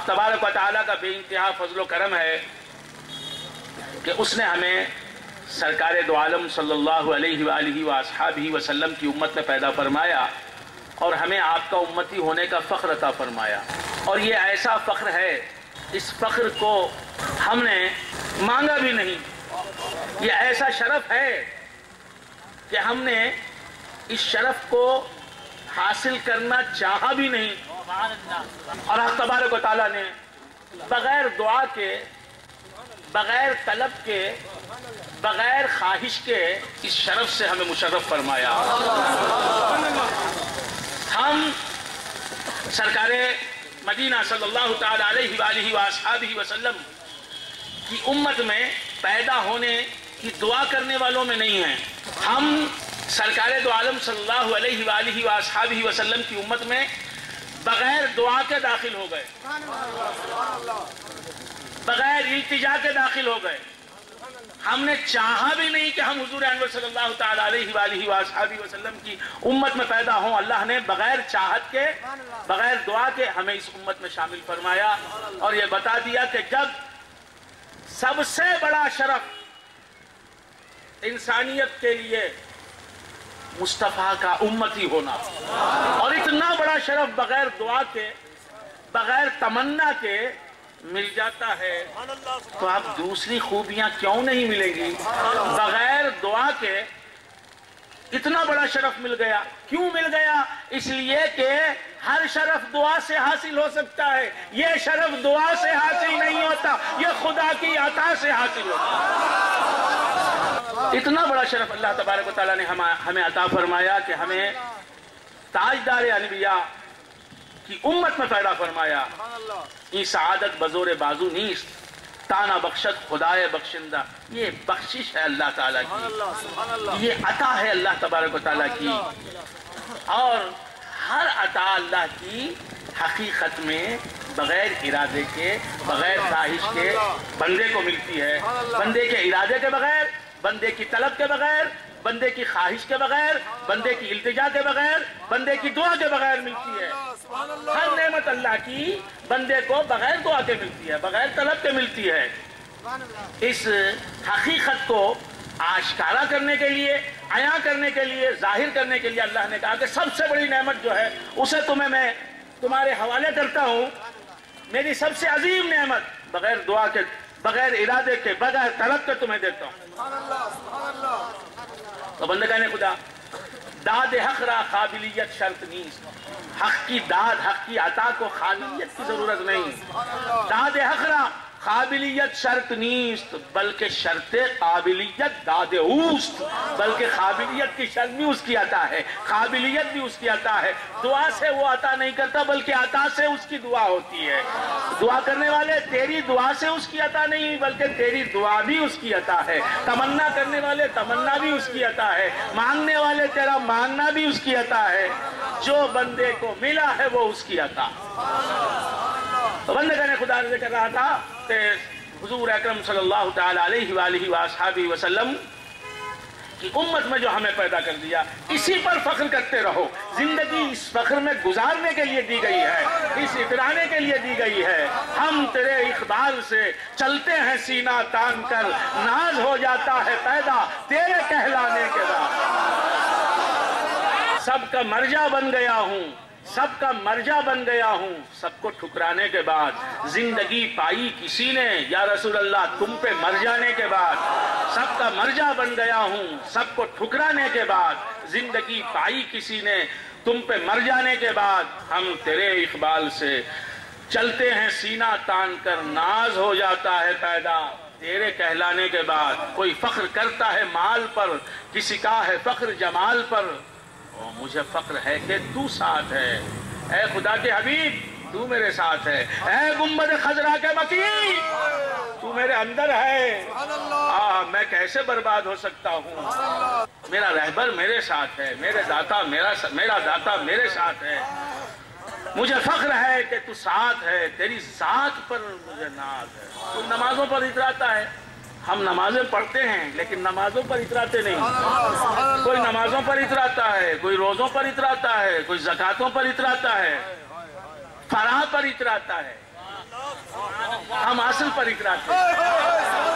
तबारक व तआला का बेइंतहा फजल व करम है कि उसने हमें सरकार दो आलम सल्लल्लाहु अलैहि व अस्हाबिही वसल्लम की उम्मत में पैदा फरमाया और हमें आपका उम्मती होने का फ़ख्र अता फरमाया। और ये ऐसा फ़ख्र है, इस फ़ख्र को हमने मांगा भी नहीं। ये ऐसा शरफ है कि हमने इस शरफ को हासिल करना चाहा भी नहीं। और अल्लाह तबारक व तआला ने बगैर दुआ के, बगैर तलब के, बगैर ख्वाहिश के इस शरफ से हमें मुशर्रफ फरमाया। हम सरकारे मदीना सल्लल्लाहु तआला अलैहि व अस्हाबिही वसल्लम की उम्मत में पैदा होने की दुआ करने वालों में नहीं हैं। हम सरकारे दो आलम सल्लल्लाहु अलैहि व अस्हाबिही वसल्लम की उम्मत में बगैर दुआ के दाखिल हो गए, बगैर इल्तिजा के दाखिल हो गए। हमने चाहा भी नहीं कि हम हुजूर अनवर सल्लल्लाहु तआला अलैहि व अस्हाबिही वसल्लम की उम्मत में पैदा हों। अल्लाह ने बगैर चाहत के, बगैर दुआ के हमें इस उम्मत में शामिल फरमाया और ये बता दिया कि जब सबसे बड़ा शरफ इंसानियत के लिए मुस्तफ़ा का उम्मती होना और इतना बड़ा शरफ बगैर दुआ के, बगैर तमन्ना के मिल जाता है, तो आप दूसरी खूबियां क्यों नहीं मिलेंगी? बगैर दुआ के इतना बड़ा शरफ मिल गया। क्यों मिल गया? इसलिए कि हर शरफ दुआ से हासिल हो सकता है। यह शरफ दुआ से हासिल नहीं होता, यह खुदा की अता से हासिल होता है। इतना बड़ा शरफ अल्लाह तबारक व तआला ने हमें अता फरमाया कि हमें ताजदार अनबिया की उम्मत में पैदा फरमाया। ये सआदत बजोरे बाजू नीस्त, ताना बख्शत खुदाए बख्शिंदा, ये बख्शिश है अल्लाह ताला की, ये अता है अल्लाह तबारक व तआला की। और हर अता अल्लाह की हकीकत में बगैर इरादे के, बगैर ख्वाहिश के बंदे को मिलती है। बंदे के इरादे के बगैर, बंदे की तलब के बगैर, बंदे की ख्वाहिश के बगैर, बंदे की इल्तिजा के बगैर, बंदे की दुआ के बगैर मिलती है। हर नेमत अल्लाह की बंदे को बगैर दुआ के मिलती है, बगैर तलब के मिलती है। इस हकीकत को आश्कारा करने के लिए, अया करने के लिए, जाहिर करने के लिए अल्लाह ने कहा कि सबसे बड़ी नेमत जो है उसे मैं तुम्हारे हवाले करता हूँ। मेरी सबसे अजीम नेमत बगैर दुआ के, बगैर इरादे के, बगैर तलब के तुम्हें देता हूँ। तो बंदगाने खुदा, दाद हक रा काबिलियत शर्त नीस्त। हक की दाद, हक की अता को काबिलियत की जरूरत नहीं। दाद हक रा काबिलियत शर्त नीस्त, बल्कि शर्त काबिलियत दाद उस्त, बल्कि काबिलियत की शर्त भी उसकी अता है, काबिलियत भी उसकी अता है। दुआ से वो अता नहीं करता, बल्कि अता से उसकी दुआ होती है। दुआ करने वाले, तेरी दुआ से उसकी अता नहीं, बल्कि तेरी दुआ भी उसकी अता है। तमन्ना करने वाले, तमन्ना भी उसकी अता है। मांगने वाले, तेरा मांगना भी उसकी अता है। जो बंदे को मिला है वो उसकी अता। तो बंदे ने खुदा ने कर रहा था कि हुजूर अकरम सल्लल्लाहु तआला अलैहि व अस्हाबिही वसल्लम की उम्मत में जो हमें पैदा कर दिया, इसी पर फख्र करते रहो। जिंदगी इस फख्र में गुजारने के लिए दी गई है, इस इतराने के लिए दी गई है। हम तेरे इकबाल से चलते हैं सीना तान कर, नाज हो जाता है पैदा तेरे कहलाने के बाद। सबका मर्जा बन गया हूँ, सबका मर्जा बन गया हूँ, सबको ठुकराने के बाद। जिंदगी पाई किसी ने या रसूल अल्लाह तुम पे मर जाने के बाद। सबका मर्जा बन गया हूँ, सबको ठुकराने के बाद। जिंदगी पाई किसी ने तुम पे मर जाने के बाद। हम तेरे इकबाल से चलते हैं सीना तान कर, नाज हो जाता है पैदा तेरे कहलाने के बाद। कोई फख्र करता है माल पर, किसी का है फख्र जमाल पर, और मुझे फख्र है कि तू साथ है। ऐ खुदा के हबीब तू मेरे साथ है। ऐ गुंबद खजरा के मकी तू मेरे अंदर है। मैं कैसे बर्बाद हो सकता हूँ? मेरा रहबर मेरे साथ है, मेरा दाता मेरे साथ है। मुझे फख्र है कि तू साथ है, तेरी साथ पर मुझे नाज है। तू नमाजों पर इतराता है, हम नमाजें पढ़ते हैं लेकिन नमाजों पर इतराते नहीं। कोई नमाजों पर इतराता है, कोई रोजों पर इतराता है, कोई ज़कातों पर इतराता है, फराह पर इतराता है, ہم اصل پر اقرار کرتے ہیں.